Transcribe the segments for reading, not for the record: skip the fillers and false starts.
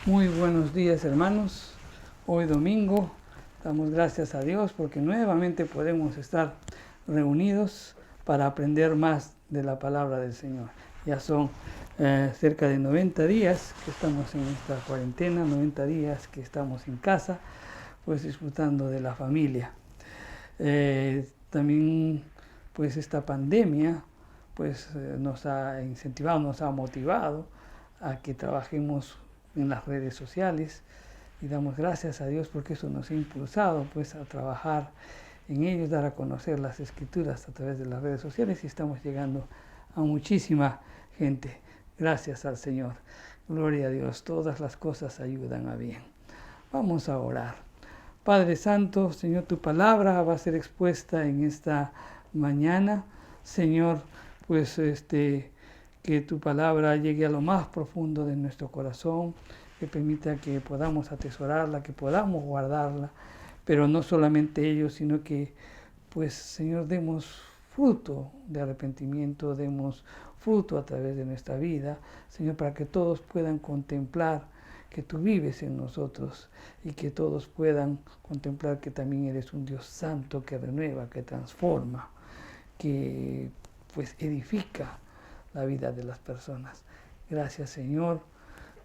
Muy buenos días, hermanos. Hoy domingo damos gracias a Dios porque nuevamente podemos estar reunidos para aprender más de la palabra del Señor. Ya son cerca de 90 días que estamos en esta cuarentena, 90 días que estamos en casa, pues disfrutando de la familia. También pues esta pandemia pues nos ha incentivado, nos ha motivado a que trabajemos en las redes sociales y damos gracias a Dios porque eso nos ha impulsado pues a trabajar en ellos, dar a conocer las escrituras a través de las redes sociales y estamos llegando a muchísima gente. Gracias al Señor. Gloria a Dios. Todas las cosas ayudan a bien. Vamos a orar. Padre Santo, Señor, tu palabra va a ser expuesta en esta mañana. Señor, pues que tu palabra llegue a lo más profundo de nuestro corazón, que permita que podamos atesorarla, que podamos guardarla, pero no solamente ello, sino que, pues, Señor, demos fruto de arrepentimiento, demos fruto a través de nuestra vida, Señor, para que todos puedan contemplar que tú vives en nosotros y que todos puedan contemplar que también eres un Dios santo que renueva, que transforma, que pues edifica la vida de las personas. Gracias, Señor,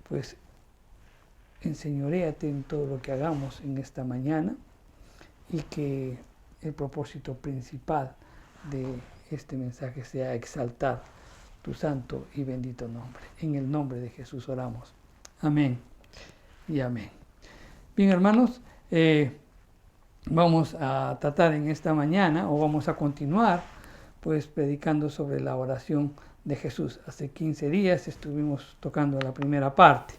pues enseñoréate en todo lo que hagamos en esta mañana y que el propósito principal de este mensaje sea exaltar tu santo y bendito nombre. En el nombre de Jesús oramos. Amén y amén. Bien, hermanos, vamos a tratar en esta mañana, o vamos a continuar, pues predicando sobre la oración de Jesús. Hace 15 días estuvimos tocando la primera parte.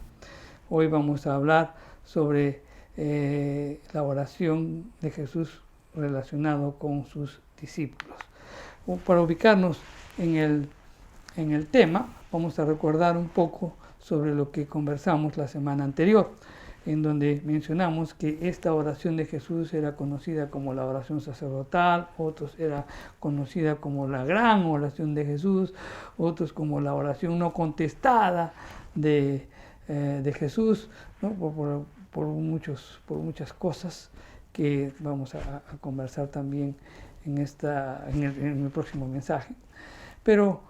Hoy vamos a hablar sobre la oración de Jesús relacionado con sus discípulos. Para ubicarnos en el tema, vamos a recordar un poco sobre lo que conversamos la semana anterior, en donde mencionamos que esta oración de Jesús era conocida como la oración sacerdotal, otros era conocida como la gran oración de Jesús, otros como la oración no contestada de Jesús, ¿no? por muchas cosas que vamos a conversar también en el próximo mensaje. Pero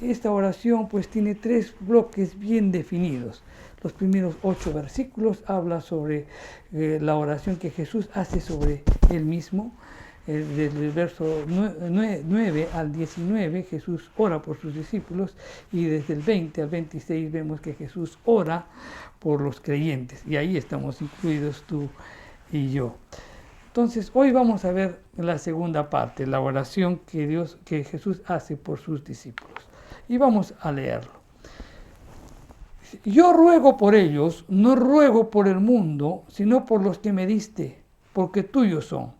esta oración pues tiene 3 bloques bien definidos. Los primeros 8 versículos habla sobre la oración que Jesús hace sobre él mismo. Desde el verso 9 al 19 Jesús ora por sus discípulos y desde el 20 al 26 vemos que Jesús ora por los creyentes y ahí estamos incluidos tú y yo. Entonces hoy vamos a ver la segunda parte, la oración que Jesús hace por sus discípulos y vamos a leerlo. Yo ruego por ellos, no ruego por el mundo, sino por los que me diste, porque tuyos son.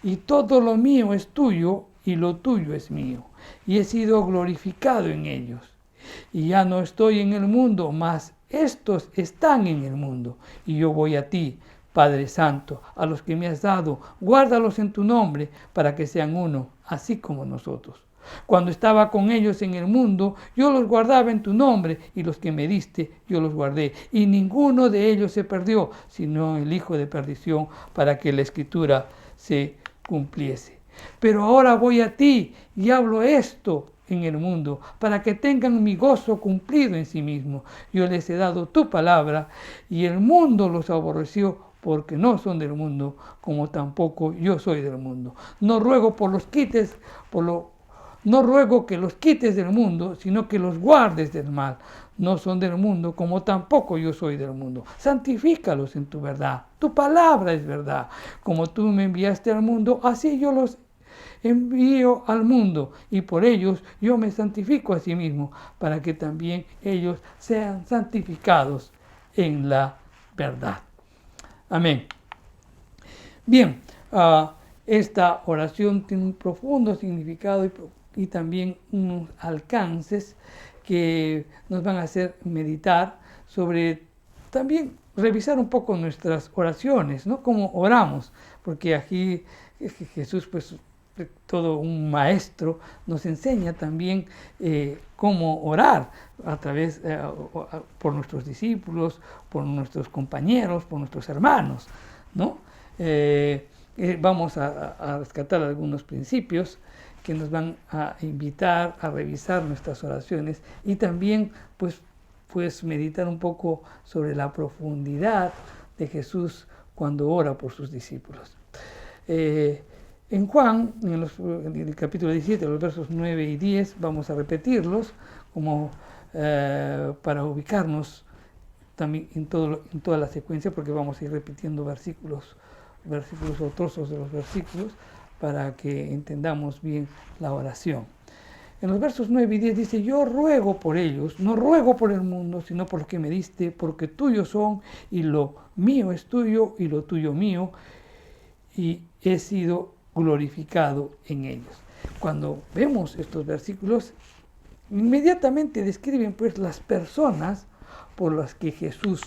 Y todo lo mío es tuyo, y lo tuyo es mío. Y he sido glorificado en ellos. Y ya no estoy en el mundo, mas estos están en el mundo. Y yo voy a ti, Padre Santo, a los que me has dado, guárdalos en tu nombre, para que sean uno, así como nosotros. Cuando estaba con ellos en el mundo, yo los guardaba en tu nombre, y los que me diste, yo los guardé. Y ninguno de ellos se perdió, sino el hijo de perdición, para que la escritura se cumpliese. Pero ahora voy a ti y hablo esto en el mundo, para que tengan mi gozo cumplido en sí mismo. Yo les he dado tu palabra, y el mundo los aborreció, porque no son del mundo, como tampoco yo soy del mundo. No ruego que los quites del mundo, sino que los guardes del mal. No son del mundo, como tampoco yo soy del mundo. Santifícalos en tu verdad. Tu palabra es verdad. Como tú me enviaste al mundo, así yo los envío al mundo, y por ellos yo me santifico a sí mismo, para que también ellos sean santificados en la verdad. Amén. Bien, esta oración tiene un profundo significado y también unos alcances que nos van a hacer meditar sobre, también revisar un poco nuestras oraciones, ¿no? Cómo oramos, porque aquí Jesús pues todo un maestro, nos enseña también cómo orar a través, por nuestros discípulos, por nuestros compañeros, por nuestros hermanos, ¿no? Vamos a rescatar algunos principios que nos van a invitar a revisar nuestras oraciones y también pues meditar un poco sobre la profundidad de Jesús cuando ora por sus discípulos. En Juan, en el capítulo 17, los versos 9 y 10, vamos a repetirlos como para ubicarnos también en toda la secuencia, porque vamos a ir repitiendo versículos o trozos de los versículos para que entendamos bien la oración. En los versos 9 y 10 dice: yo ruego por ellos, no ruego por el mundo, sino por los que me diste, porque tuyos son, y lo mío es tuyo, y lo tuyo mío, y he sido glorificado en ellos. Cuando vemos estos versículos, inmediatamente describen pues las personas por las que Jesús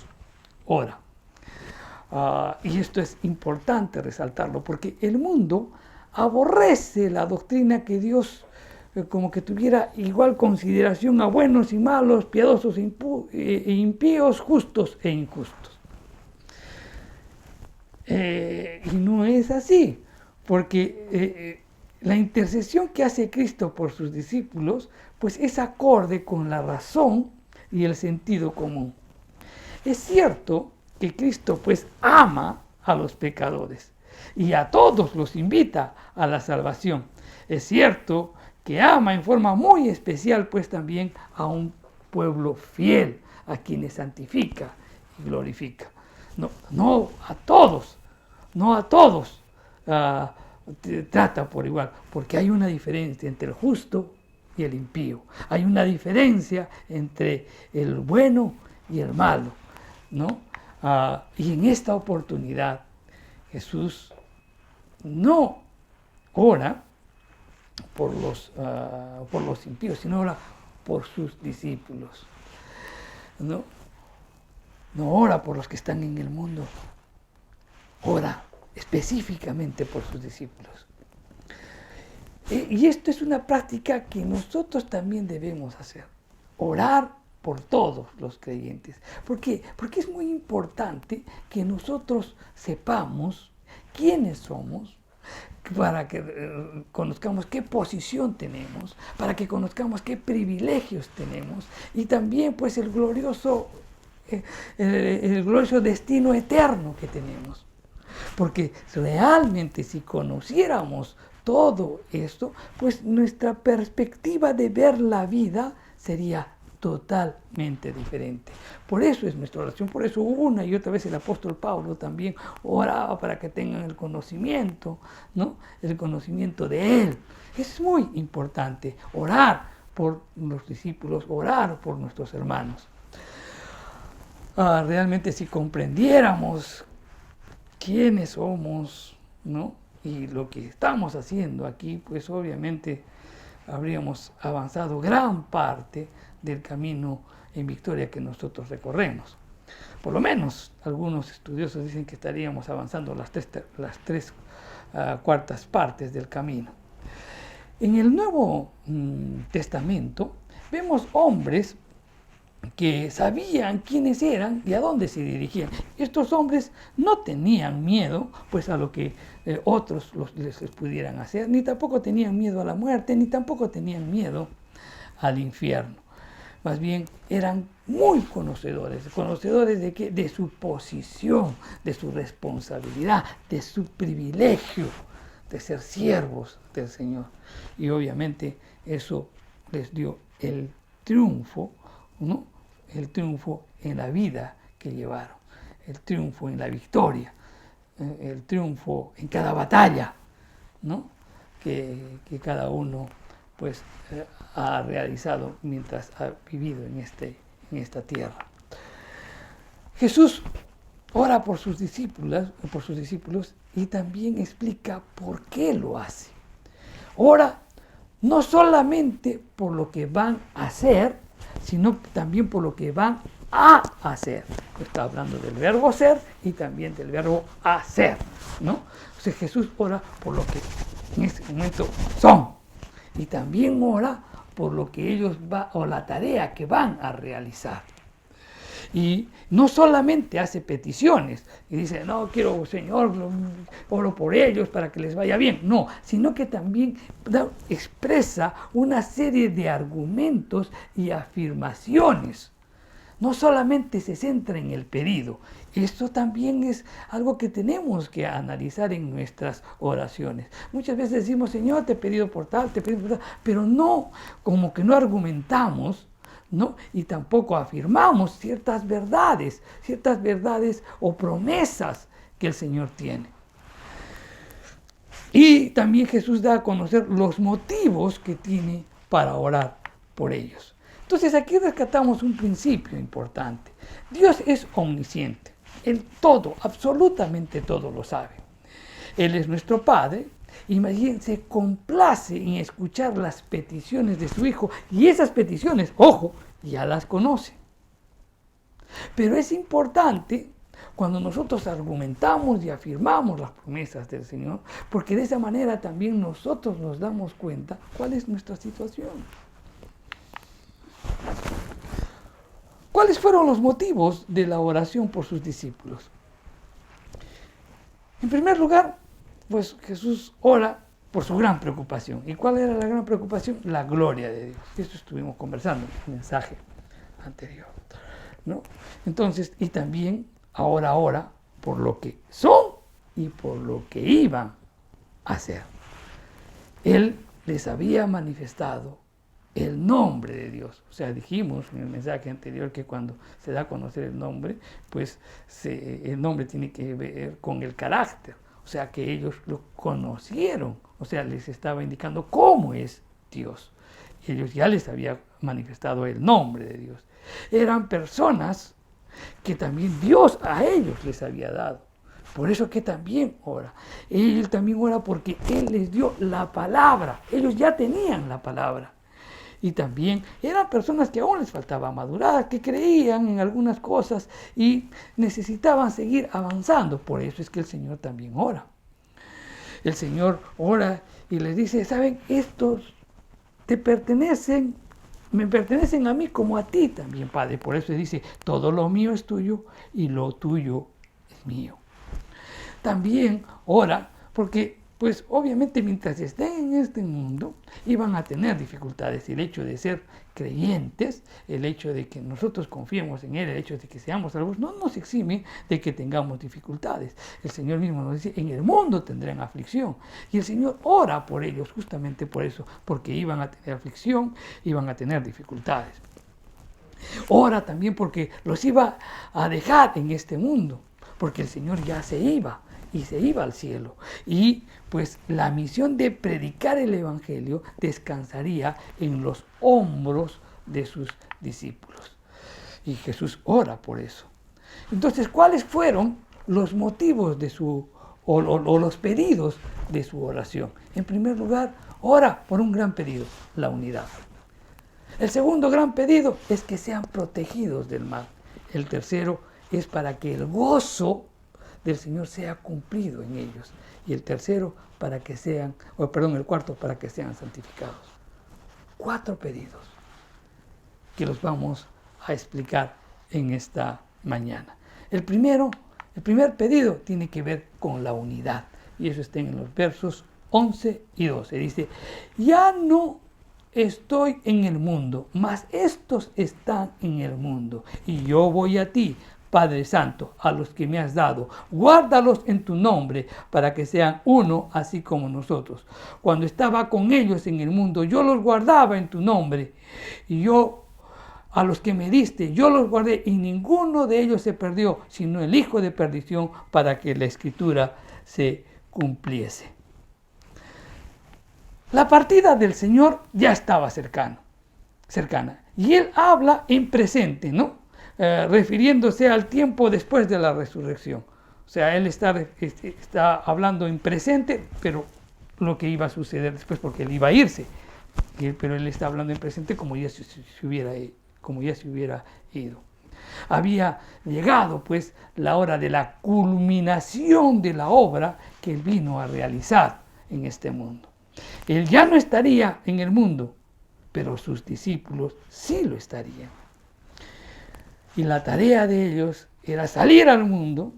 ora. Y esto es importante resaltarlo, porque el mundo aborrece la doctrina que Dios como que tuviera igual consideración a buenos y malos, piadosos e impíos, justos e injustos. Y no es así, porque la intercesión que hace Cristo por sus discípulos pues es acorde con la razón y el sentido común. Es cierto que Cristo pues ama a los pecadores y a todos los invita a la salvación. Es cierto que ama en forma muy especial pues también a un pueblo fiel, a quienes santifica y glorifica. No a todos trata por igual, porque hay una diferencia entre el justo y el impío. Hay una diferencia entre el bueno y el malo, ¿no? Y en esta oportunidad Jesús no ora por los impíos, sino ora por sus discípulos. No ora por los que están en el mundo, ora específicamente por sus discípulos. Y esto es una práctica que nosotros también debemos hacer, orar por todos los creyentes. ¿Por qué? Porque es muy importante que nosotros sepamos quiénes somos, para que conozcamos qué posición tenemos, para que conozcamos qué privilegios tenemos y también pues el glorioso destino eterno que tenemos. Porque realmente si conociéramos todo esto, pues nuestra perspectiva de ver la vida sería totalmente diferente. Por eso es nuestra oración, por eso una y otra vez el apóstol Pablo también oraba para que tengan el conocimiento, ¿no? El conocimiento de Él. Es muy importante orar por los discípulos, orar por nuestros hermanos. Realmente si comprendiéramos quiénes somos, ¿no? Y lo que estamos haciendo aquí, pues obviamente habríamos avanzado gran parte del camino en victoria que nosotros recorremos. Por lo menos algunos estudiosos dicen que estaríamos avanzando las tres cuartas partes del camino. En el Nuevo Testamento vemos hombres que sabían quiénes eran y a dónde se dirigían. Estos hombres no tenían miedo pues a lo que otros les pudieran hacer, ni tampoco tenían miedo a la muerte, ni tampoco tenían miedo al infierno. Más bien eran muy conocedores de qué, de su posición, de su responsabilidad, de su privilegio de ser siervos del Señor. Y obviamente eso les dio el triunfo, ¿no? El triunfo en la vida que llevaron, el triunfo en la victoria, el triunfo en cada batalla, ¿no? que cada uno pues ha realizado mientras ha vivido en esta tierra. Jesús ora por sus discípulos y también explica por qué lo hace. Ora no solamente por lo que van a hacer, sino también por lo que van a hacer. Está hablando del verbo ser y también del verbo hacer, ¿no? O sea, Jesús ora por lo que en este momento son. Y también ora por lo que ellos o la tarea que van a realizar. Y no solamente hace peticiones y dice, no, quiero, Señor, oro por ellos para que les vaya bien. No, sino que también expresa una serie de argumentos y afirmaciones. No solamente se centra en el pedido. Esto también es algo que tenemos que analizar en nuestras oraciones. Muchas veces decimos, Señor, te he pedido por tal, te he pedido por tal, pero no, como que no argumentamos, ¿no? Y tampoco afirmamos ciertas verdades o promesas que el Señor tiene. Y también Jesús da a conocer los motivos que tiene para orar por ellos. Entonces aquí rescatamos un principio importante. Dios es omnisciente. Él todo, absolutamente todo lo sabe. Él es nuestro Padre. Imagínense, se complace en escuchar las peticiones de su Hijo. Y esas peticiones, ojo, ya las conoce. Pero es importante cuando nosotros argumentamos y afirmamos las promesas del Señor, porque de esa manera también nosotros nos damos cuenta cuál es nuestra situación. ¿Cuáles fueron los motivos de la oración por sus discípulos? En primer lugar, pues Jesús ora por su gran preocupación. ¿Y cuál era la gran preocupación? La gloria de Dios. Eso estuvimos conversando en el mensaje anterior, ¿no? Entonces, y también ahora ora por lo que son y por lo que iban a ser. Él les había manifestado el nombre de Dios. O sea, dijimos en el mensaje anterior que cuando se da a conocer el nombre, pues el nombre tiene que ver con el carácter. O sea, que ellos lo conocieron. O sea, les estaba indicando cómo es Dios. Ellos ya les había manifestado el nombre de Dios. Eran personas que también Dios a ellos les había dado. Por eso que también ora. Él también ora porque Él les dio la palabra. Ellos ya tenían la palabra. Y también eran personas que aún les faltaba madurar, que creían en algunas cosas y necesitaban seguir avanzando. Por eso es que el Señor también ora. El Señor ora y les dice, ¿saben? Estos te pertenecen, me pertenecen a mí como a ti también, Padre. Por eso dice, todo lo mío es tuyo y lo tuyo es mío. También ora porque pues obviamente mientras estén en este mundo iban a tener dificultades. El hecho de ser creyentes, el hecho de que nosotros confiemos en Él, el hecho de que seamos salvos, no nos exime de que tengamos dificultades. El Señor mismo nos dice, en el mundo tendrán aflicción. Y el Señor ora por ellos justamente por eso, porque iban a tener aflicción, iban a tener dificultades. Ora también porque los iba a dejar en este mundo, porque el Señor ya se iba. Y se iba al cielo. Y pues la misión de predicar el Evangelio descansaría en los hombros de sus discípulos. Y Jesús ora por eso. Entonces, ¿cuáles fueron los motivos de o los pedidos de su oración? En primer lugar, ora por un gran pedido, la unidad. El segundo gran pedido es que sean protegidos del mal. El tercero es para que el gozo del Señor sea cumplido en ellos. Y el tercero, el cuarto, para que sean santificados. 4 pedidos que los vamos a explicar en esta mañana. El primer pedido tiene que ver con la unidad. Y eso está en los versos 11 y 12. Dice, ya no estoy en el mundo, mas estos están en el mundo. Y yo voy a ti, Padre Santo, a los que me has dado, guárdalos en tu nombre, para que sean uno, así como nosotros. Cuando estaba con ellos en el mundo, yo los guardaba en tu nombre, y yo, a los que me diste, yo los guardé, y ninguno de ellos se perdió, sino el hijo de perdición, para que la Escritura se cumpliese. La partida del Señor ya estaba cercana, y Él habla en presente, ¿no? Refiriéndose al tiempo después de la resurrección. O sea, Él está hablando en presente, pero lo que iba a suceder después, porque Él iba a irse. Pero Él está hablando en presente como ya se hubiera ido. Había llegado, pues, la hora de la culminación de la obra que Él vino a realizar en este mundo. Él ya no estaría en el mundo, pero sus discípulos sí lo estarían. Y la tarea de ellos era salir al mundo,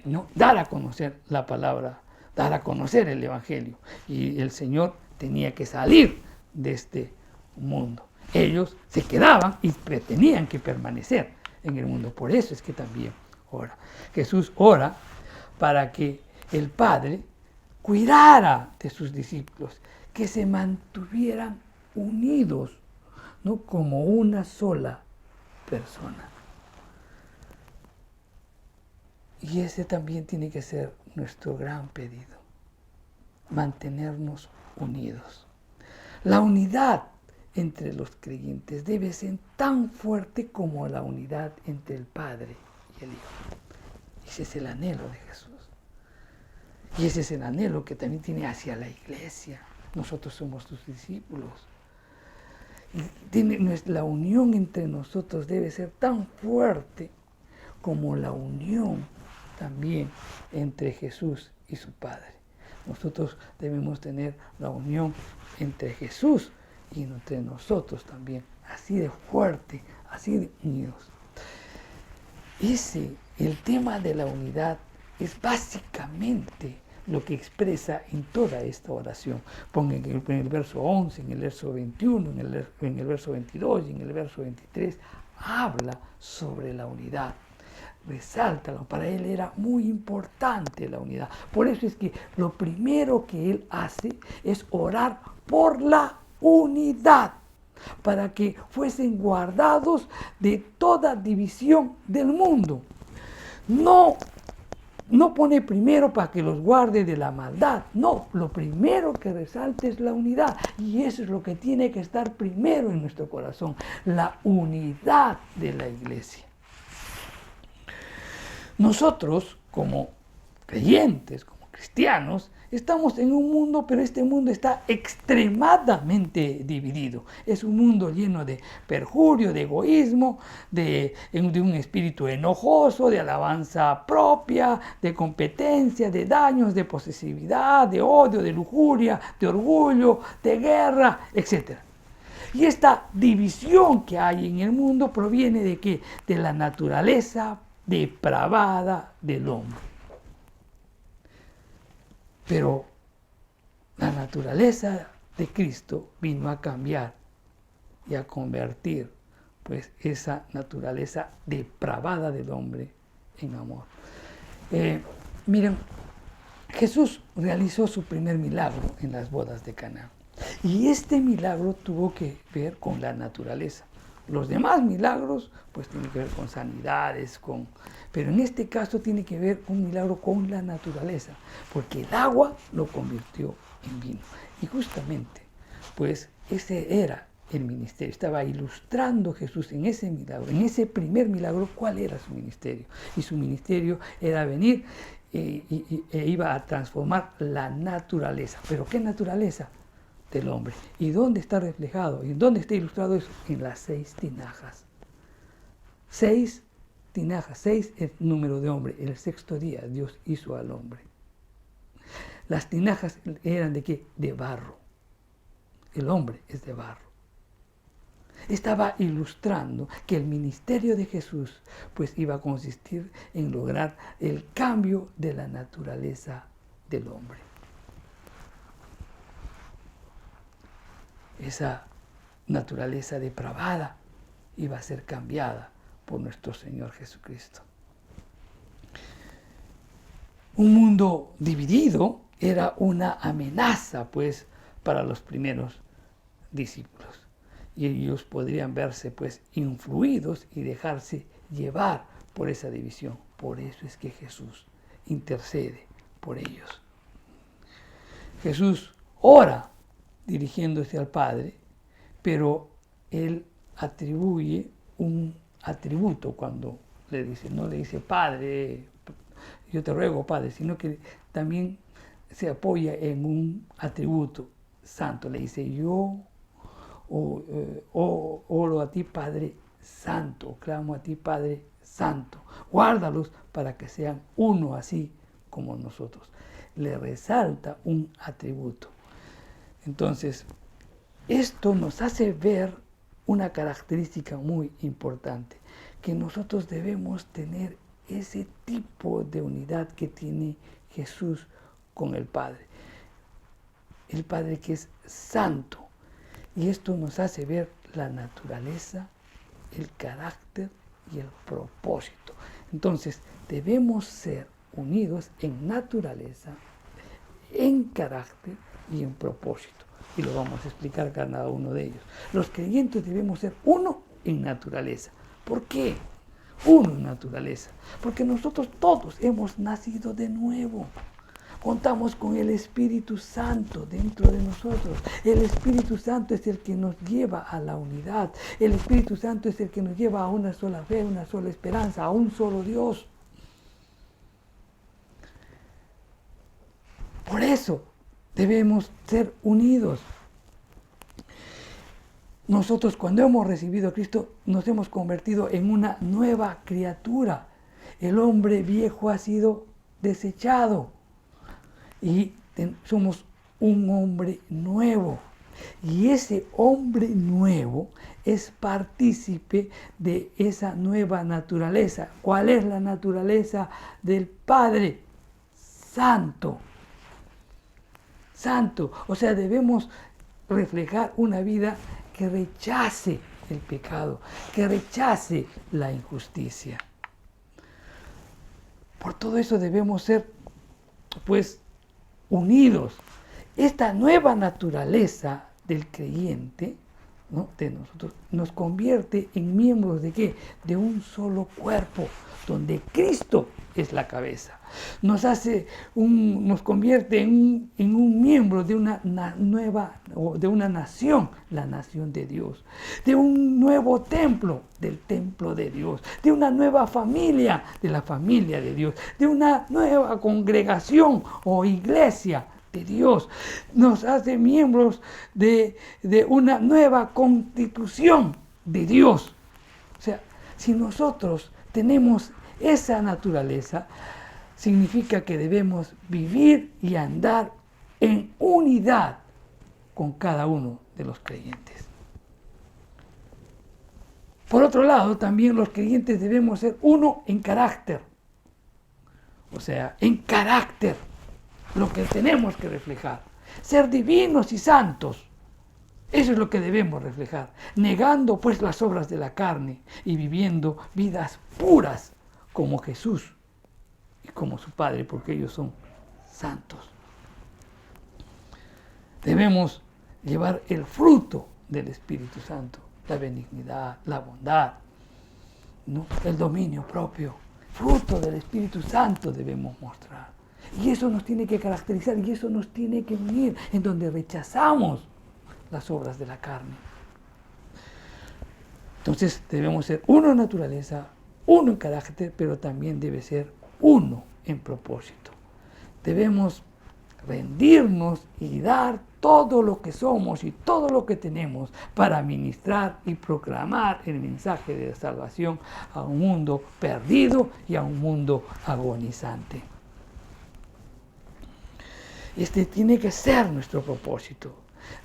¿no? Dar a conocer la palabra, dar a conocer el Evangelio. Y el Señor tenía que salir de este mundo. Ellos se quedaban y tenían que permanecer en el mundo. Por eso es que también ora. Jesús ora para que el Padre cuidara de sus discípulos, que se mantuvieran unidos, ¿no? Como una sola persona. Y ese también tiene que ser nuestro gran pedido, mantenernos unidos. La unidad entre los creyentes debe ser tan fuerte como la unidad entre el Padre y el Hijo. Ese es el anhelo de Jesús. Y ese es el anhelo que también tiene hacia la iglesia. Nosotros somos sus discípulos. La unión entre nosotros debe ser tan fuerte como la unión también entre Jesús y su Padre. Nosotros debemos tener la unión entre Jesús y entre nosotros también, así de fuerte, así de unidos. El tema de la unidad es básicamente lo que expresa en toda esta oración. Pongan en el verso 11, en el verso 21, en el verso 22 y en el verso 23, habla sobre la unidad. Resáltalo, para él era muy importante la unidad. Por eso es que lo primero que él hace es orar por la unidad, para que fuesen guardados de toda división del mundo. No pone primero para que los guarde de la maldad. No, lo primero que resalta es la unidad. Y eso es lo que tiene que estar primero en nuestro corazón, la unidad de la iglesia. Nosotros, como creyentes, como cristianos, estamos en un mundo, pero este mundo está extremadamente dividido. Es un mundo lleno de perjurio, de egoísmo, de un espíritu enojoso, de alabanza propia, de competencia, de daños, de posesividad, de odio, de lujuria, de orgullo, de guerra, etc. Y esta división que hay en el mundo proviene de ¿qué? De la naturaleza depravada del hombre. Pero la naturaleza de Cristo vino a cambiar y a convertir pues esa naturaleza depravada del hombre en amor. Miren, Jesús realizó su primer milagro en las bodas de Caná. Y este milagro tuvo que ver con la naturaleza. Los demás milagros pues tienen que ver con sanidades, pero en este caso tiene que ver un milagro con la naturaleza, porque el agua lo convirtió en vino. Y justamente pues ese era el ministerio. Estaba ilustrando Jesús en ese milagro, en ese primer milagro, cuál era su ministerio. Y su ministerio era venir e iba a transformar la naturaleza. ¿Pero qué naturaleza? Del hombre. ¿Y dónde está reflejado? ¿Y dónde está ilustrado eso? En las 6 tinajas. 6 tinajas, 6 es el número de hombre. El sexto día Dios hizo al hombre. Las tinajas eran de qué? De barro. El hombre es de barro. Estaba ilustrando que el ministerio de Jesús pues iba a consistir en lograr el cambio de la naturaleza del hombre. Esa naturaleza depravada iba a ser cambiada por nuestro Señor Jesucristo. Un mundo dividido era una amenaza, pues, para los primeros discípulos. Y ellos podrían verse, pues, influidos y dejarse llevar por esa división. Por eso es que Jesús intercede por ellos. Jesús ora dirigiéndose al Padre, pero él atribuye un atributo cuando le dice, no le dice Padre, yo te ruego Padre, sino que también se apoya en un atributo santo. Le dice, yo oro a ti Padre Santo, clamo a ti Padre Santo, guárdalos para que sean uno así como nosotros. le resalta un atributo. Entonces, esto nos hace ver una característica muy importante, que nosotros debemos tener ese tipo de unidad que tiene Jesús con el Padre. El Padre que es santo. Y esto nos hace ver la naturaleza, el carácter y el propósito. Entonces, debemos ser unidos en naturaleza, en carácter y en propósito. Y lo vamos a explicar cada uno de ellos. Los creyentes debemos ser uno en naturaleza. ¿Por qué? Uno en naturaleza. Porque nosotros todos hemos nacido de nuevo. Contamos con el Espíritu Santo dentro de nosotros. El Espíritu Santo es el que nos lleva a la unidad. El Espíritu Santo es el que nos lleva a una sola fe, una sola esperanza, a un solo Dios. Por eso debemos ser unidos. Nosotros cuando hemos recibido a Cristo nos hemos convertido en una nueva criatura. El hombre viejo ha sido desechado y somos un hombre nuevo. Y ese hombre nuevo es partícipe de esa nueva naturaleza. ¿Cuál es la naturaleza del Padre? Santo. Santo. O sea, debemos reflejar una vida que rechace el pecado, que rechace la injusticia. Por todo eso debemos ser, pues, unidos. Esta nueva naturaleza del creyente, ¿no?, de nosotros, nos convierte en miembros de ¿qué? De un solo cuerpo, donde Cristo es la cabeza. Nos convierte en un miembro de una nueva, o de una nación, la nación de Dios, de un nuevo templo, del templo de Dios, de una nueva familia, de la familia de Dios, de una nueva congregación o iglesia de Dios. Nos hace miembros de una nueva constitución de Dios. O sea, si nosotros tenemos esa naturaleza, significa que debemos vivir y andar en unidad con cada uno de los creyentes. Por otro lado, también los creyentes debemos ser uno en carácter. O sea, en carácter, lo que tenemos que reflejar. Ser divinos y santos. Eso es lo que debemos reflejar. Negando pues las obras de la carne y viviendo vidas puras como Jesús y como su Padre, porque ellos son santos. Debemos llevar el fruto del Espíritu Santo, la benignidad, la bondad, ¿no?, el dominio propio. Fruto del Espíritu Santo debemos mostrar. Y eso nos tiene que caracterizar y eso nos tiene que unir, en donde rechazamos las obras de la carne. Entonces debemos ser uno en naturaleza, uno en carácter, pero también debe ser uno en propósito. Debemos rendirnos y dar todo lo que somos y todo lo que tenemos para ministrar y proclamar el mensaje de salvación a un mundo perdido y a un mundo agonizante. Este tiene que ser nuestro propósito.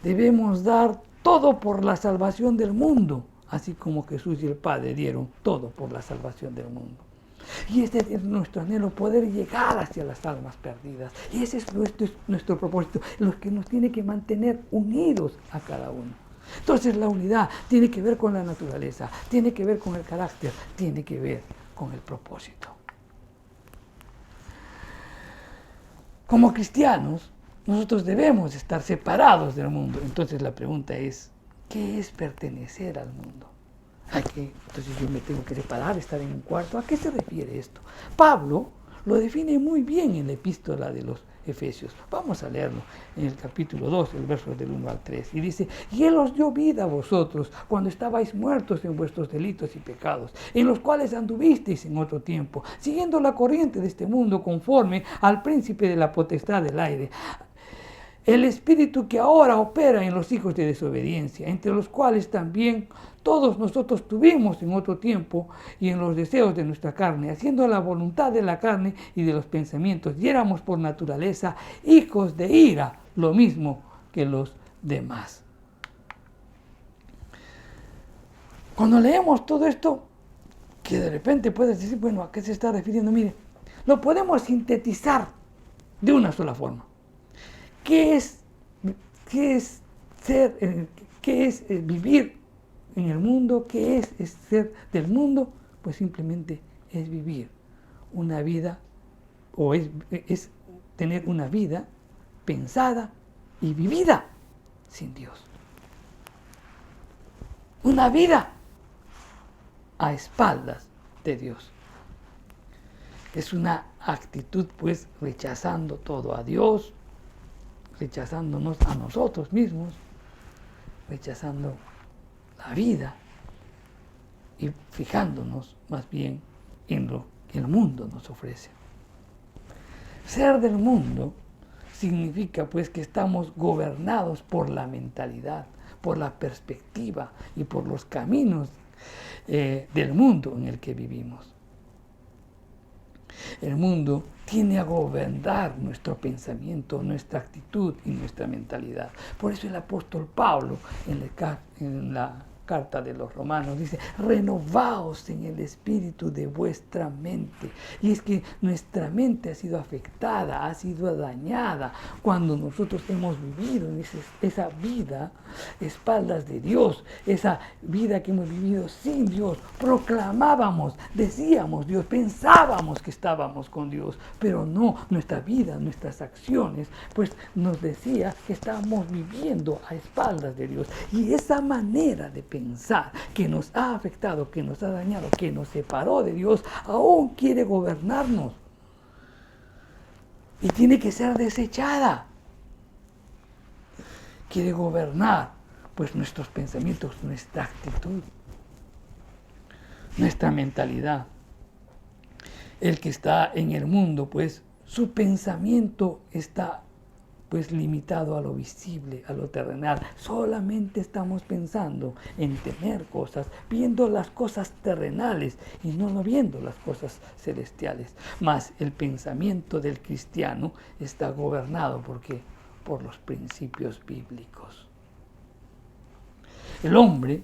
Debemos dar todo por la salvación del mundo, así como Jesús y el Padre dieron todo por la salvación del mundo. Y este es nuestro anhelo, poder llegar hacia las almas perdidas. Y ese es nuestro propósito, lo que nos tiene que mantener unidos a cada uno. Entonces la unidad tiene que ver con la naturaleza, tiene que ver con el carácter, tiene que ver con el propósito. Como cristianos, nosotros debemos estar separados del mundo. Entonces la pregunta es, ¿qué es pertenecer al mundo? Entonces yo me tengo que separar, estar en un cuarto. ¿A qué se refiere esto? Pablo lo define muy bien en la epístola de los Efesios. Vamos a leerlo en el capítulo 2, el verso del 1 al 3. Y dice, y Él os dio vida a vosotros cuando estabais muertos en vuestros delitos y pecados, en los cuales anduvisteis en otro tiempo, siguiendo la corriente de este mundo conforme al príncipe de la potestad del aire, el espíritu que ahora opera en los hijos de desobediencia, entre los cuales también todos nosotros tuvimos en otro tiempo y en los deseos de nuestra carne, haciendo la voluntad de la carne y de los pensamientos, y éramos por naturaleza hijos de ira, lo mismo que los demás. Cuando leemos todo esto, que de repente puedes decir, bueno, ¿a qué se está refiriendo? Mire, lo podemos sintetizar de una sola forma. ¿Qué es vivir en el mundo? ¿Qué es ser del mundo? Pues simplemente es vivir una vida, o es tener una vida pensada y vivida sin Dios. Una vida a espaldas de Dios. Es una actitud, pues, rechazando todo a Dios, rechazándonos a nosotros mismos, rechazando la vida y fijándonos más bien en lo que el mundo nos ofrece. Ser del mundo significa, pues, que estamos gobernados por la mentalidad, por la perspectiva y por los caminos del mundo en el que vivimos. El mundo tiene a gobernar nuestro pensamiento, nuestra actitud y nuestra mentalidad. Por eso el apóstol Pablo en la carta de los Romanos dice, renovaos en el espíritu de vuestra mente. Y es que nuestra mente ha sido afectada, ha sido dañada cuando nosotros hemos vivido en esa vida espaldas de Dios, esa vida que hemos vivido sin Dios. Proclamábamos, decíamos Dios, pensábamos que estábamos con Dios, pero no, nuestra vida, nuestras acciones, pues nos decía que estábamos viviendo a espaldas de Dios. Y esa manera de pensar que nos ha afectado, que nos ha dañado, que nos separó de Dios, aún quiere gobernarnos. Y tiene que ser desechada. Quiere gobernar, pues, nuestros pensamientos, nuestra actitud, nuestra mentalidad. El que está en el mundo, pues, su pensamiento está, pues, limitado a lo visible, a lo terrenal. Solamente estamos pensando en tener cosas, viendo las cosas terrenales y no viendo las cosas celestiales. Mas el pensamiento del cristiano está gobernado por los principios bíblicos. El hombre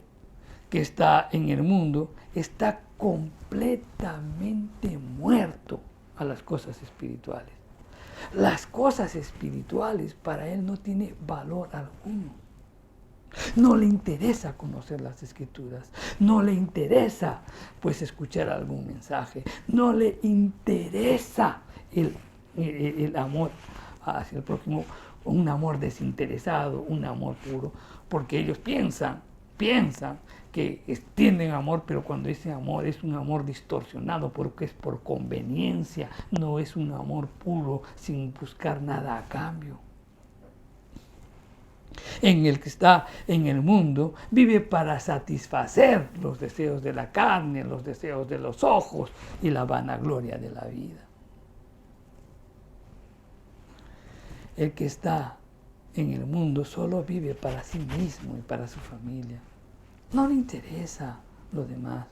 que está en el mundo está completamente muerto a las cosas espirituales. Las cosas espirituales para él no tiene valor alguno. No le interesa conocer las Escrituras, no le interesa, pues, escuchar algún mensaje, no le interesa el amor hacia el prójimo, un amor desinteresado, un amor puro, porque ellos piensan que tienen amor, pero cuando ese amor es un amor distorsionado, porque es por conveniencia, no es un amor puro, sin buscar nada a cambio. En el que está en el mundo, vive para satisfacer los deseos de la carne, los deseos de los ojos y la vanagloria de la vida. El que está en el mundo solo vive para sí mismo y para su familia. No le interesa lo demás.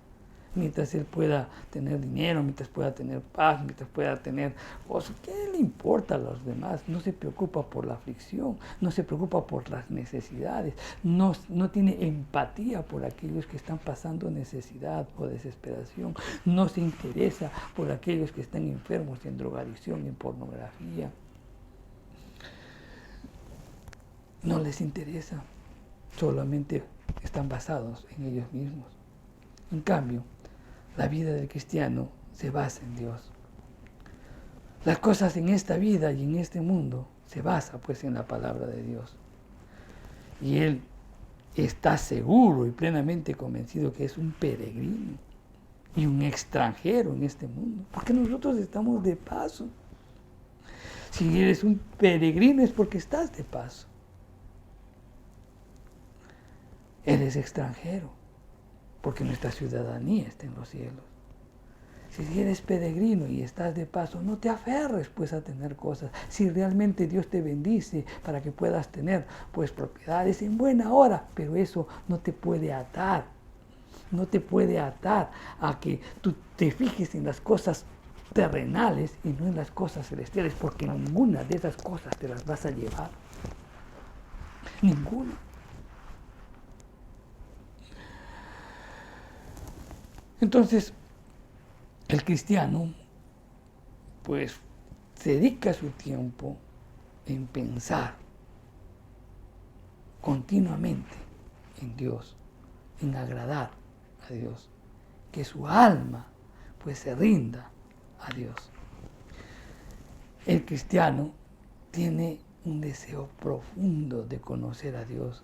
Mientras él pueda tener dinero, mientras pueda tener paz, mientras pueda tener cosas, ¿qué le importa a los demás? No se preocupa por la aflicción, no se preocupa por las necesidades, no tiene empatía por aquellos que están pasando necesidad o desesperación, no se interesa por aquellos que están enfermos en drogadicción, en pornografía. No les interesa, solamente están basados en ellos mismos. En cambio, la vida del cristiano se basa en Dios. Las cosas en esta vida y en este mundo se basan, pues, en la palabra de Dios. Y él está seguro y plenamente convencido que es un peregrino y un extranjero en este mundo, porque nosotros estamos de paso. Si eres un peregrino es porque estás de paso. Eres extranjero, porque nuestra ciudadanía está en los cielos. Si eres peregrino y estás de paso, no te aferres pues a tener cosas. Si realmente Dios te bendice para que puedas tener pues propiedades en buena hora, pero eso no te puede atar. No te puede atar a que tú te fijes en las cosas terrenales y no en las cosas celestiales, porque ninguna de esas cosas te las vas a llevar. Ninguna. Entonces, el cristiano, pues, se dedica su tiempo en pensar continuamente en Dios, en agradar a Dios, que su alma, pues, se rinda a Dios. El cristiano tiene un deseo profundo de conocer a Dios,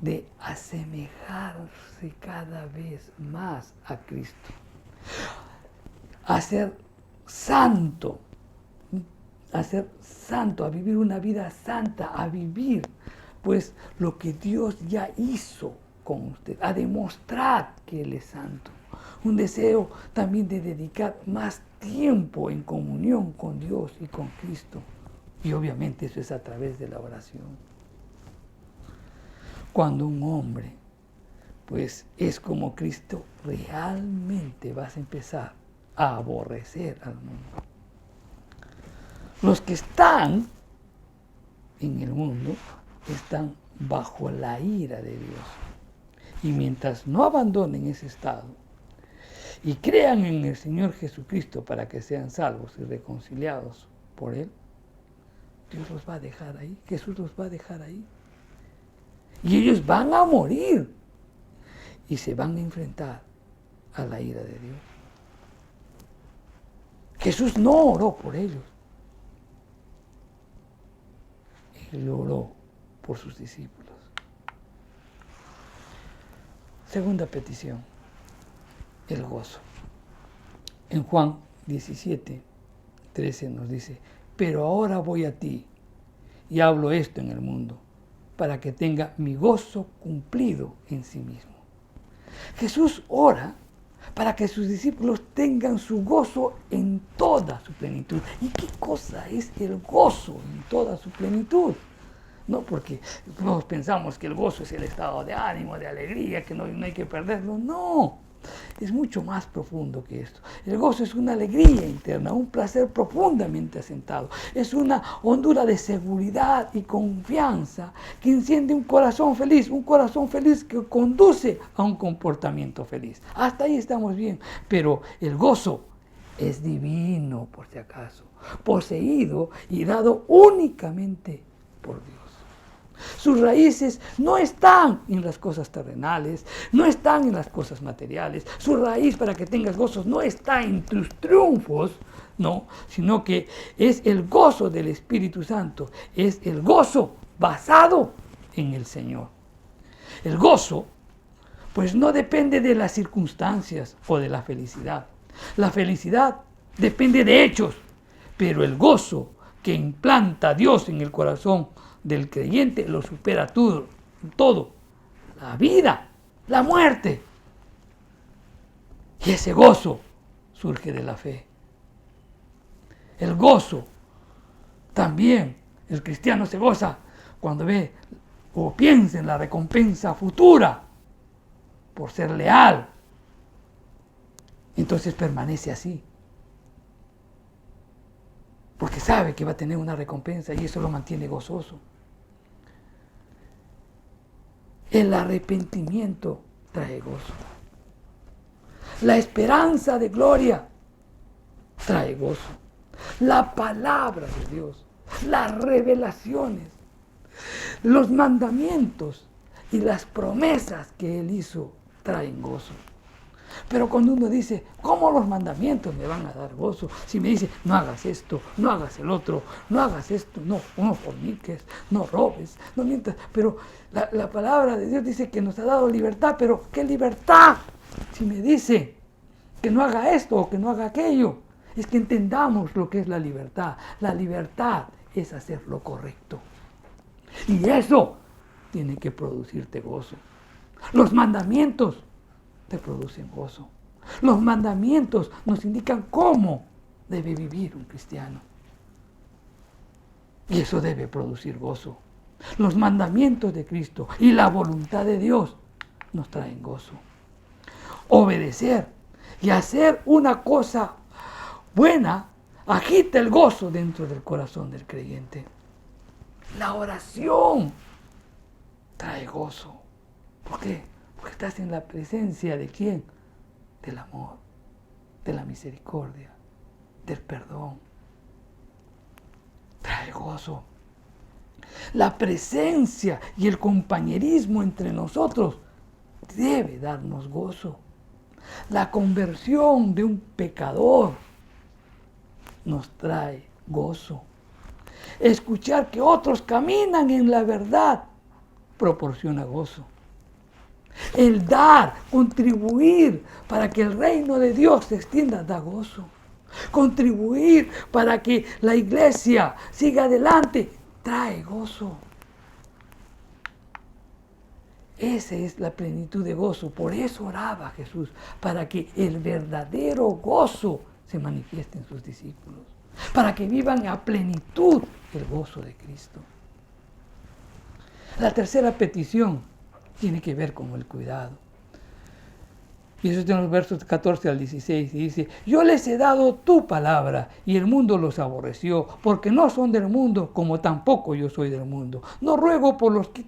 de asemejarse cada vez más a Cristo, a ser santo, a vivir una vida santa, a vivir pues lo que Dios ya hizo con usted, a demostrar que Él es santo. Un deseo también de dedicar más tiempo en comunión con Dios y con Cristo. Y obviamente eso es a través de la oración. Cuando un hombre pues es como Cristo, realmente vas a empezar a aborrecer al mundo. Los que están en el mundo están bajo la ira de Dios. Y mientras no abandonen ese estado y crean en el Señor Jesucristo para que sean salvos y reconciliados por Él, Dios los va a dejar ahí, Jesús los va a dejar ahí. Y ellos van a morir y se van a enfrentar a la ira de Dios. Jesús no oró por ellos. Él oró por sus discípulos. Segunda petición, el gozo. En Juan 17:13 nos dice, pero ahora voy a ti y hablo esto en el mundo, para que tenga mi gozo cumplido en sí mismo. Jesús ora para que sus discípulos tengan su gozo en toda su plenitud. ¿Y qué cosa es el gozo en toda su plenitud? No, porque todos pensamos que el gozo es el estado de ánimo, de alegría, que no hay que perderlo. No, es mucho más profundo que esto. El gozo es una alegría interna, un placer profundamente asentado. Es una hondura de seguridad y confianza que enciende un corazón feliz que conduce a un comportamiento feliz. Hasta ahí estamos bien, pero el gozo es divino, por si acaso, poseído y dado únicamente por Dios. Sus raíces no están en las cosas terrenales, no están en las cosas materiales. Su raíz para que tengas gozos no está en tus triunfos, no, sino que es el gozo del Espíritu Santo, es el gozo basado en el Señor. El gozo, pues no depende de las circunstancias o de la felicidad. La felicidad depende de hechos, pero el gozo que implanta Dios en el corazón del creyente lo supera todo, la vida, la muerte. Y ese gozo surge de la fe. El gozo también, el cristiano se goza cuando ve o piensa en la recompensa futura por ser leal. Entonces permanece así, porque sabe que va a tener una recompensa y eso lo mantiene gozoso. El arrepentimiento trae gozo. La esperanza de gloria trae gozo. La palabra de Dios, las revelaciones, los mandamientos y las promesas que Él hizo traen gozo. Pero cuando uno dice, ¿cómo los mandamientos me van a dar gozo? Si me dice, no hagas esto, no hagas el otro, no hagas esto, no forniques, no robes, no mientas. Pero la palabra de Dios dice que nos ha dado libertad, pero ¿qué libertad? Si me dice que no haga esto o que no haga aquello, es que entendamos lo que es la libertad. La libertad es hacer lo correcto. Y eso tiene que producirte gozo. Los mandamientos te producen gozo. Los mandamientos nos indican cómo debe vivir un cristiano. Y eso debe producir gozo. Los mandamientos de Cristo y la voluntad de Dios nos traen gozo. Obedecer y hacer una cosa buena agita el gozo dentro del corazón del creyente. La oración trae gozo. ¿Por qué? Porque estás en la presencia de ¿quién? Del amor, de la misericordia, del perdón. Trae gozo. La presencia y el compañerismo entre nosotros debe darnos gozo. La conversión de un pecador nos trae gozo. Escuchar que otros caminan en la verdad proporciona gozo. El dar, contribuir para que el reino de Dios se extienda, da gozo. Contribuir para que la iglesia siga adelante, trae gozo. Esa es la plenitud de gozo. Por eso oraba Jesús, para que el verdadero gozo se manifieste en sus discípulos, para que vivan a plenitud el gozo de Cristo. La tercera petición tiene que ver con el cuidado. Y eso está en los versos 14 al 16. Y dice: yo les he dado tu palabra y el mundo los aborreció, porque no son del mundo, como tampoco yo soy del mundo. No ruego por los que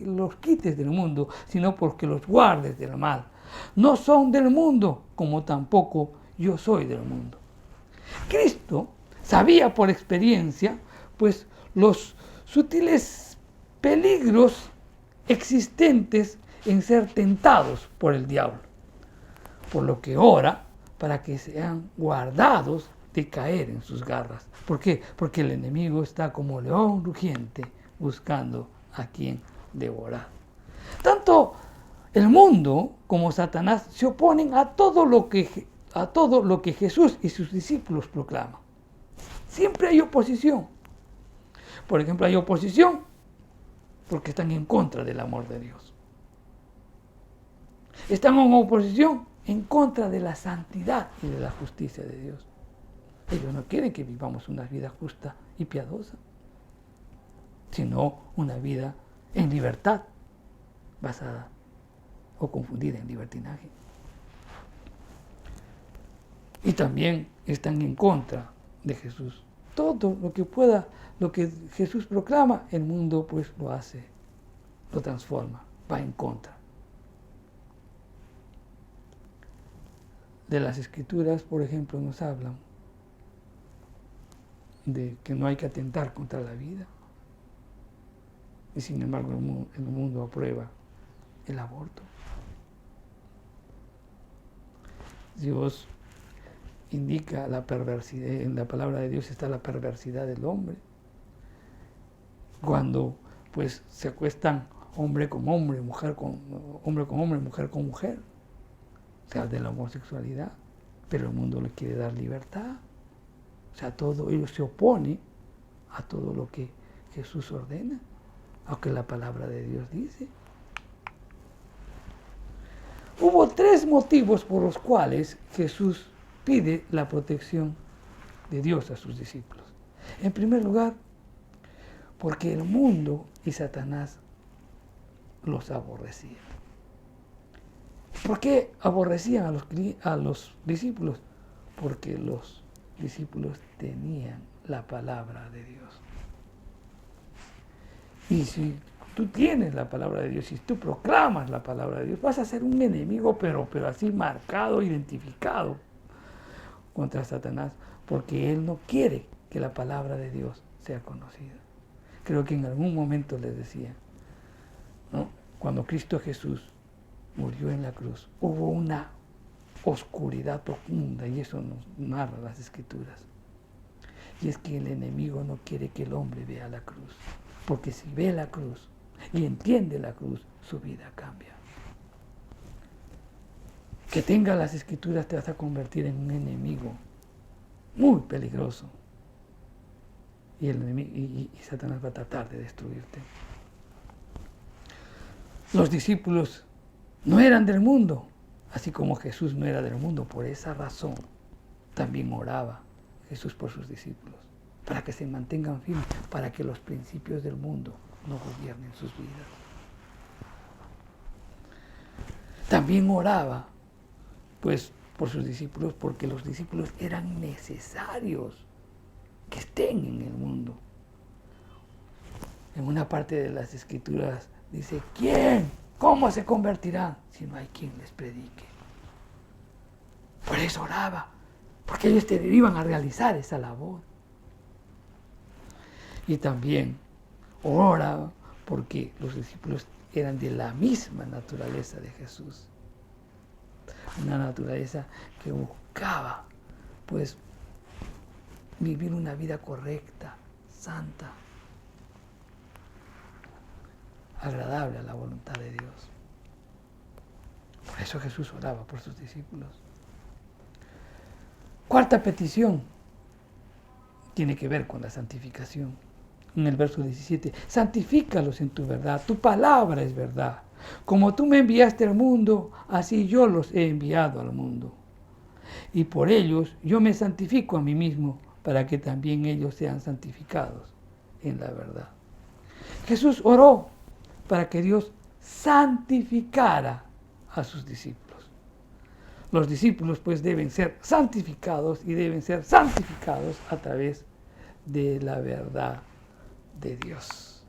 los quites del mundo, sino porque los guardes del mal. No son del mundo, como tampoco yo soy del mundo. Cristo sabía por experiencia, pues, los sutiles peligros existentes en ser tentados por el diablo, por lo que ora para que sean guardados de caer en sus garras. ¿Por qué? Porque el enemigo está como león rugiente buscando a quien devorar. Tanto el mundo como Satanás se oponen a todo lo que Jesús y sus discípulos proclaman. Siempre hay oposición. Por ejemplo, hay oposición porque están en contra del amor de Dios. Están en oposición en contra de la santidad y de la justicia de Dios. Ellos no quieren que vivamos una vida justa y piadosa, sino una vida en libertad, basada o confundida en libertinaje. Y también están en contra de Jesús. Todo lo que Jesús proclama, el mundo pues lo hace, lo transforma, va en contra. De las Escrituras, por ejemplo, nos hablan de que no hay que atentar contra la vida. Y sin embargo el mundo aprueba el aborto. Dios indica la perversidad, en la palabra de Dios está la perversidad del hombre. Cuando pues se acuestan hombre con hombre, mujer con hombre, mujer con mujer, o sea, de la homosexualidad, pero el mundo le quiere dar libertad. O sea, todo ello se opone a todo lo que Jesús ordena, aunque la palabra de Dios dice. Hubo 3 motivos por los cuales Jesús pide la protección de Dios a sus discípulos. En primer lugar, porque el mundo y Satanás los aborrecían. ¿Por qué aborrecían a los discípulos? Porque los discípulos tenían la palabra de Dios. Y si tú tienes la palabra de Dios, si tú proclamas la palabra de Dios, vas a ser un enemigo, pero así marcado, identificado contra Satanás, porque él no quiere que la palabra de Dios sea conocida. Creo que en algún momento les decía, ¿no? Cuando Cristo Jesús murió en la cruz, hubo una oscuridad profunda, y eso nos narra las Escrituras. Y es que el enemigo no quiere que el hombre vea la cruz, porque si ve la cruz y entiende la cruz, su vida cambia. Que tenga las Escrituras te vas a convertir en un enemigo muy peligroso. Y Satanás va a tratar de destruirte. Los discípulos no eran del mundo, Así como Jesús no era del mundo, por esa razón también oraba Jesús por sus discípulos, para que se mantengan firmes, para que los principios del mundo no gobiernen sus vidas. También oraba, pues, por sus discípulos, porque los discípulos eran necesarios que estén en el mundo. En una parte de las Escrituras dice, ¿quién? ¿Cómo se convertirán si no hay quien les predique? Por eso oraba, porque ellos iban a realizar esa labor. Y también oraba porque los discípulos eran de la misma naturaleza de Jesús. Una naturaleza que buscaba, pues, vivir una vida correcta, santa, agradable a la voluntad de Dios. Por eso Jesús oraba por sus discípulos. Cuarta petición tiene que ver con la santificación. En el verso 17, santifícalos en tu verdad, tu palabra es verdad. Como tú me enviaste al mundo, así yo los he enviado al mundo. Y por ellos yo me santifico a mí mismo, para que también ellos sean santificados en la verdad. Jesús oró para que Dios santificara a sus discípulos. Los discípulos pues deben ser santificados y deben ser santificados a través de la verdad de Dios.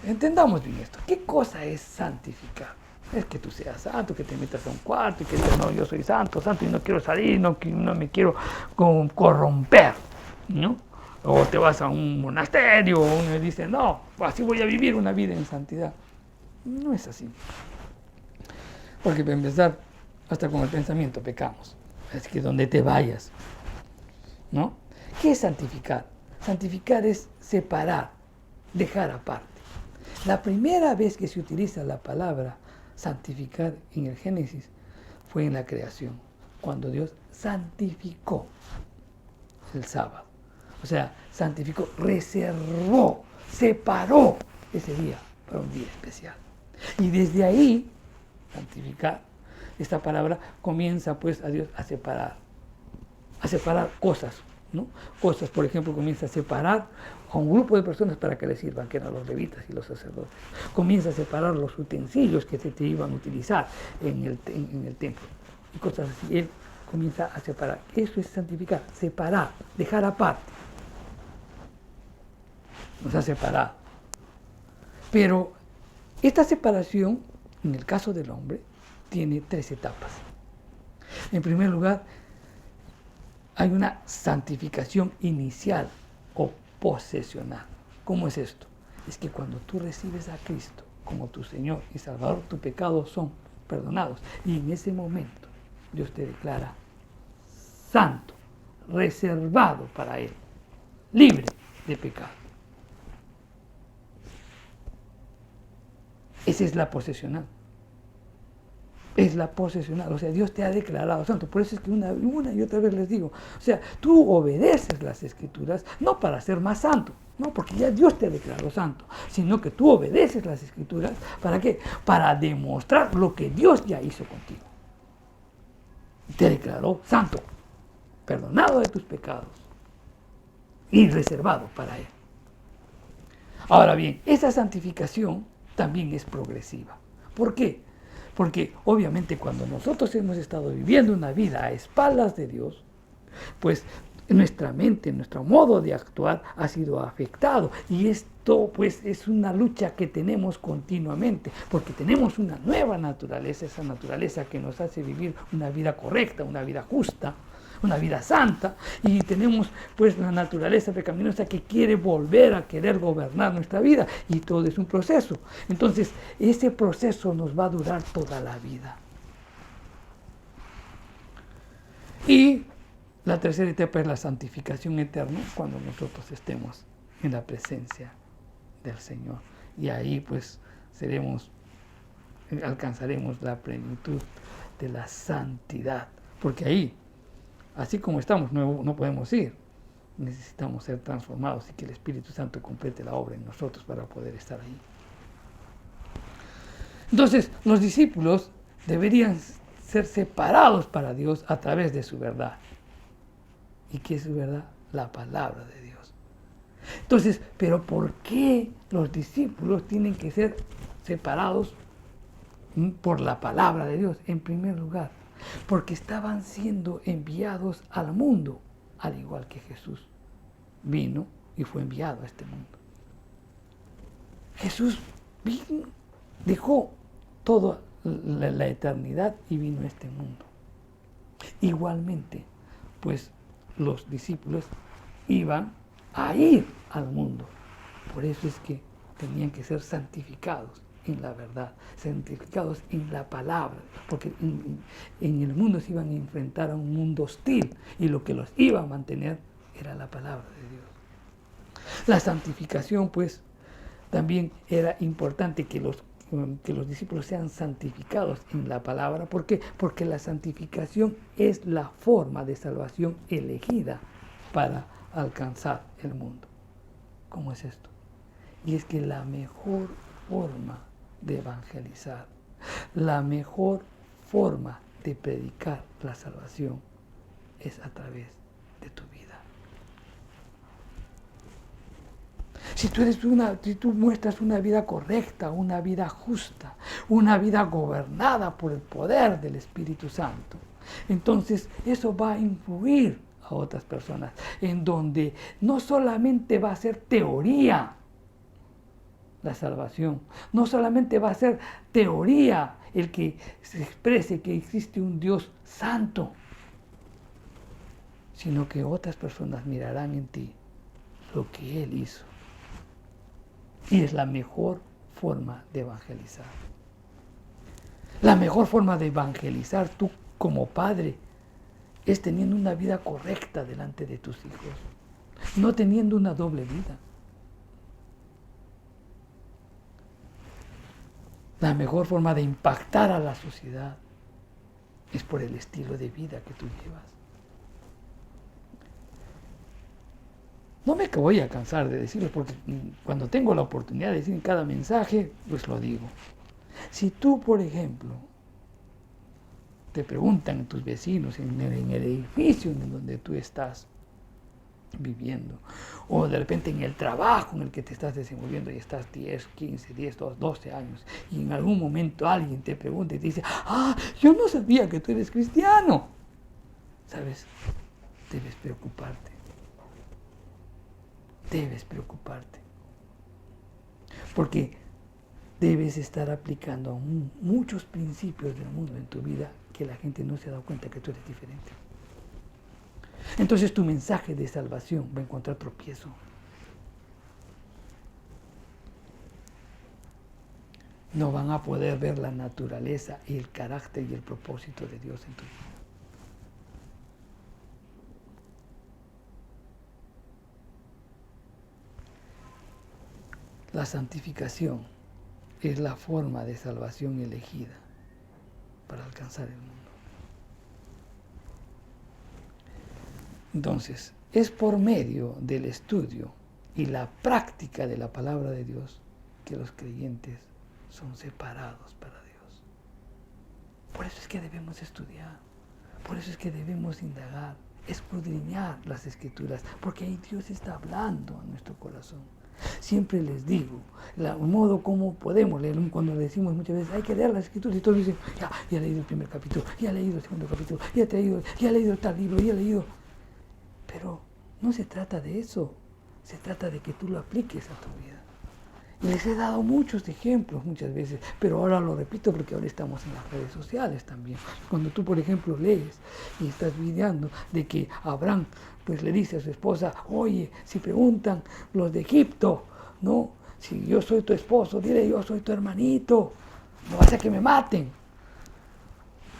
Entendamos bien esto. ¿Qué cosa es santificar? Es que tú seas santo, que te metas a un cuarto y que digas, no, yo soy santo y no quiero salir, no me quiero corromper, ¿no? O te vas a un monasterio y dices, no, así voy a vivir una vida en santidad. No es así. Porque para empezar, hasta con el pensamiento pecamos. Es que donde te vayas, ¿no? ¿Qué es santificar? Santificar es separar, dejar aparte. La primera vez que se utiliza la palabra santificar en el Génesis fue en la creación, cuando Dios santificó el sábado. O sea, santificó, reservó, separó ese día para un día especial. Y desde ahí, santificar, esta palabra comienza pues a Dios a separar cosas, ¿no? Cosas, por ejemplo, comienza a separar a un grupo de personas para que le sirvan, que eran los levitas y los sacerdotes. Comienza a separar los utensilios que se te iban a utilizar en el templo y cosas así. Él comienza a separar. Eso es santificar, separar, dejar aparte. Nos ha separado. Pero esta separación, en el caso del hombre, tiene 3 etapas. En primer lugar, hay una santificación inicial o posesional. ¿Cómo es esto? Es que cuando tú recibes a Cristo como tu Señor y Salvador, tus pecados son perdonados. Y en ese momento Dios te declara santo, reservado para Él, libre de pecado. Esa es la posesional. Es la posesional, o sea, Dios te ha declarado santo. Por eso es que una y otra vez les digo, o sea, tú obedeces las Escrituras no para ser más santo, no, porque ya Dios te ha declarado santo, sino que tú obedeces las Escrituras, ¿para qué? Para demostrar lo que Dios ya hizo contigo. Te declaró santo, perdonado de tus pecados y reservado para Él. Ahora bien, esa santificación también es progresiva. ¿Por qué? Porque obviamente cuando nosotros hemos estado viviendo una vida a espaldas de Dios, pues nuestra mente, nuestro modo de actuar ha sido afectado. Y esto pues es una lucha que tenemos continuamente, porque tenemos una nueva naturaleza, esa naturaleza que nos hace vivir una vida correcta, una vida justa, una vida santa, y tenemos pues la naturaleza pecaminosa que quiere volver a querer gobernar nuestra vida, y todo es un proceso. Entonces ese proceso nos va a durar toda la vida. Y la tercera etapa es la santificación eterna, cuando nosotros estemos en la presencia del Señor, y ahí pues alcanzaremos la plenitud de la santidad, porque ahí, así como estamos, no podemos ir. Necesitamos ser transformados y que el Espíritu Santo complete la obra en nosotros para poder estar ahí. Entonces, los discípulos deberían ser separados para Dios a través de su verdad. ¿Y qué es su verdad? La palabra de Dios. Entonces, ¿pero por qué los discípulos tienen que ser separados por la palabra de Dios? En primer lugar, porque estaban siendo enviados al mundo, al igual que Jesús vino y fue enviado a este mundo. Jesús vino, dejó toda la eternidad y vino a este mundo. Igualmente, pues los discípulos iban a ir al mundo. Por eso es que tenían que ser santificados en la verdad, santificados en la palabra, porque en el mundo se iban a enfrentar a un mundo hostil y lo que los iba a mantener era la palabra de Dios. La santificación, pues, también era importante que los discípulos sean santificados en la palabra. ¿Por qué? Porque la santificación es la forma de salvación elegida para alcanzar el mundo. ¿Cómo es esto? Y es que la mejor forma de evangelizar, la mejor forma de predicar la salvación es a través de tu vida. Si tú muestras una vida correcta, una vida justa, una vida gobernada por el poder del Espíritu Santo, entonces eso va a influir a otras personas, en donde no solamente va a ser teoría la salvación, no solamente va a ser teoría el que se exprese que existe un Dios santo, sino que otras personas mirarán en ti lo que Él hizo. Y es la mejor forma de evangelizar. La mejor forma de evangelizar tú como padre es teniendo una vida correcta delante de tus hijos, no teniendo una doble vida. La mejor forma de impactar a la sociedad es por el estilo de vida que tú llevas. No me voy a cansar de decirlo, porque cuando tengo la oportunidad de decir en cada mensaje, pues lo digo. Si tú, por ejemplo, te preguntan tus vecinos en el edificio en donde tú estás viviendo, o de repente en el trabajo en el que te estás desenvolviendo y estás 10, 15, 10, 12 años, y en algún momento alguien te pregunta y te dice, yo no sabía que tú eres cristiano. ¿Sabes? Debes preocuparte. Debes preocuparte. Porque debes estar aplicando aún muchos principios del mundo en tu vida que la gente no se ha dado cuenta que tú eres diferente. Entonces tu mensaje de salvación va a encontrar tropiezo. No van a poder ver la naturaleza y el carácter y el propósito de Dios en tu vida. La santificación es la forma de salvación elegida para alcanzar el mundo. Entonces, es por medio del estudio y la práctica de la palabra de Dios que los creyentes son separados para Dios. Por eso es que debemos estudiar, por eso es que debemos indagar, escudriñar las Escrituras, porque ahí Dios está hablando a nuestro corazón. Siempre les digo, el modo como podemos leer, cuando decimos muchas veces, hay que leer las Escrituras, y todos dicen, ya he leído el primer capítulo, ya he leído el segundo capítulo, ya he leído tal libro, ya he leído. Pero no se trata de eso, se trata de que tú lo apliques a tu vida. Y les he dado muchos ejemplos muchas veces, pero ahora lo repito porque ahora estamos en las redes sociales también. Cuando tú, por ejemplo, lees y estás videando de que Abraham pues le dice a su esposa, oye, si preguntan los de Egipto, ¿no? Si yo soy tu esposo, dile yo soy tu hermanito, no vas a que me maten.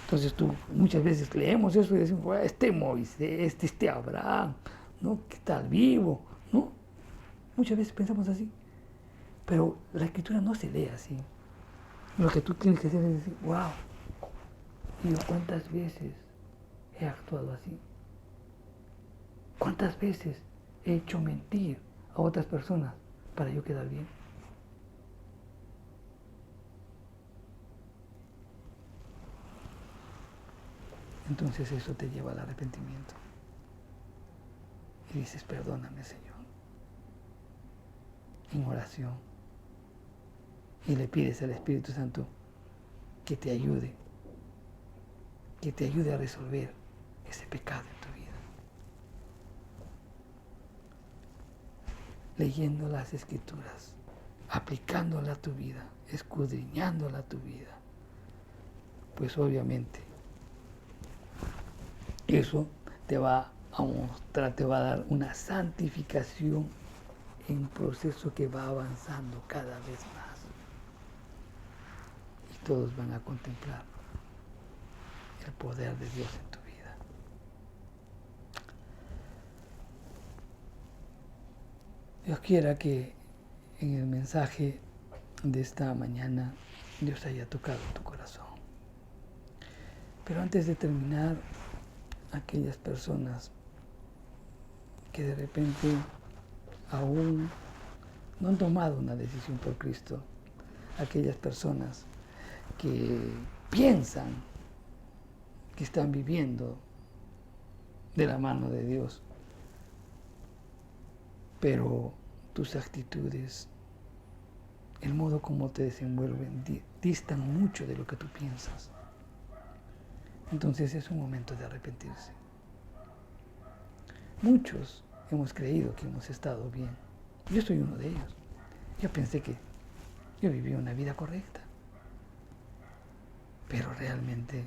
Entonces tú muchas veces leemos eso y decimos, este Moisés, este Abraham, ¿no? ¿Qué tal vivo? ¿No? Muchas veces pensamos así. Pero la Escritura no se lee así. Lo que tú tienes que hacer es decir, wow, ¿y yo cuántas veces he actuado así? ¿Cuántas veces he hecho mentir a otras personas para yo quedar bien? entonces eso te lleva al arrepentimiento. Y dices, perdóname, Señor, en oración. Y le pides al Espíritu Santo que te ayude a resolver ese pecado en tu vida. Leyendo las Escrituras, aplicándola a tu vida, escudriñándola a tu vida, pues obviamente eso te va a mostrar, te va a dar una santificación en un proceso que va avanzando cada vez más. Y todos van a contemplar el poder de Dios en tu vida. Dios quiera que en el mensaje de esta mañana Dios haya tocado tu corazón. Pero antes de terminar, aquellas personas que de repente aún no han tomado una decisión por Cristo, aquellas personas que piensan que están viviendo de la mano de Dios, pero tus actitudes, el modo como te desenvuelven, distan mucho de lo que tú piensas. Entonces es un momento de arrepentirse. Muchos hemos creído que hemos estado bien. Yo soy uno de ellos. Yo pensé que yo vivía una vida correcta. Pero realmente,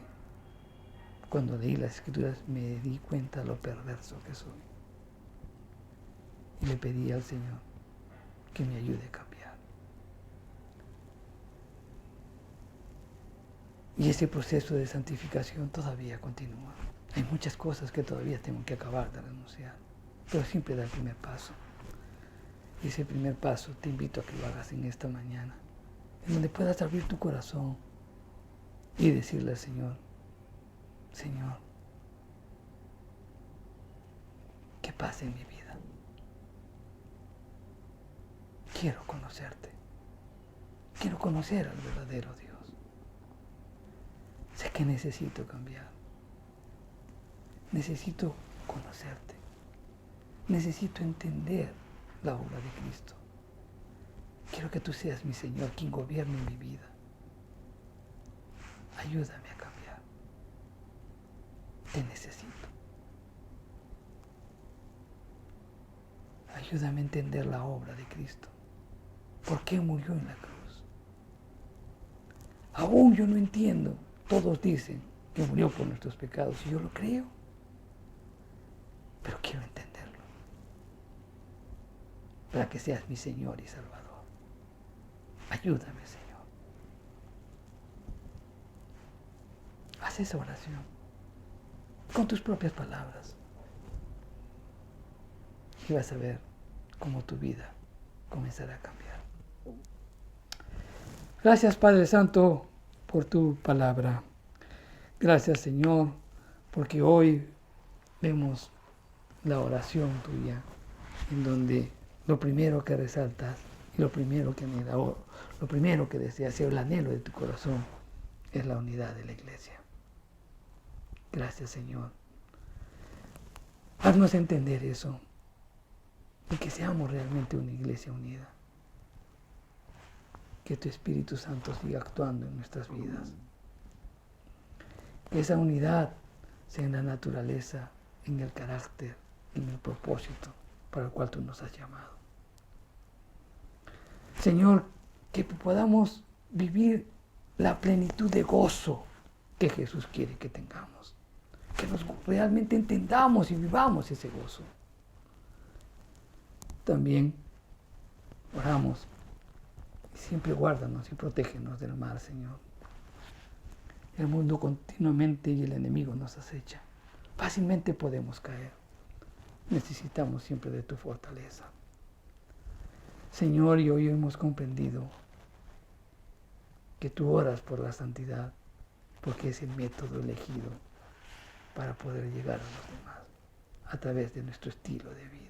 cuando leí las Escrituras, me di cuenta de lo perverso que soy. Y le pedí al Señor que me ayude a cambiar. Y ese proceso de santificación todavía continúa. Hay muchas cosas que todavía tengo que acabar de renunciar, pero siempre da el primer paso. Y ese primer paso te invito a que lo hagas en esta mañana, en donde puedas abrir tu corazón y decirle al Señor, Señor, ¿qué pasa en mi vida? Quiero conocerte. Quiero conocer al verdadero Dios. Sé que necesito cambiar. Necesito conocerte. Necesito entender la obra de Cristo. Quiero que tú seas mi Señor, quien gobierne mi vida. Ayúdame a cambiar. Te necesito. Ayúdame a entender la obra de Cristo. ¿Por qué murió en la cruz? Aún yo no entiendo. Todos dicen que murió por nuestros pecados y yo lo creo. Pero quiero entenderlo. Para que seas mi Señor y Salvador. Ayúdame, Señor. Haz esa oración con tus propias palabras. Y vas a ver cómo tu vida comenzará a cambiar. Gracias, Padre Santo, por tu palabra. Gracias, Señor, porque hoy vemos la oración tuya, en donde lo primero que resaltas y lo primero que deseas y el anhelo de tu corazón es la unidad de la iglesia. Gracias, Señor. Haznos entender eso y que seamos realmente una iglesia unida. Que tu Espíritu Santo siga actuando en nuestras vidas. Que esa unidad sea en la naturaleza, en el carácter, en el propósito para el cual tú nos has llamado. Señor, que podamos vivir la plenitud de gozo que Jesús quiere que tengamos. Que realmente entendamos y vivamos ese gozo. También oramos. Siempre guárdanos y protégenos del mal, Señor. El mundo continuamente y el enemigo nos acecha. Fácilmente podemos caer. Necesitamos siempre de tu fortaleza. Señor, y hoy hemos comprendido que tú oras por la santidad, porque es el método elegido para poder llegar a los demás a través de nuestro estilo de vida.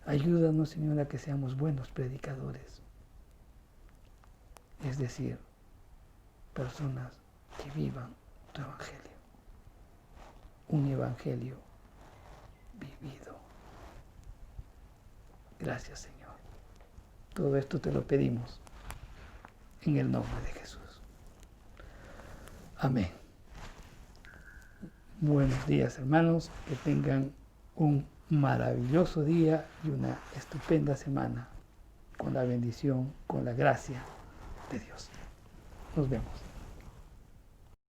Ayúdanos, Señor, a que seamos buenos predicadores. Es decir, personas que vivan tu evangelio. Un evangelio vivido. Gracias, Señor. Todo esto te lo pedimos en el nombre de Jesús. Amén. Buenos días, hermanos. Que tengan un maravilloso día y una estupenda semana con la bendición, con la gracia de Dios. Nos vemos.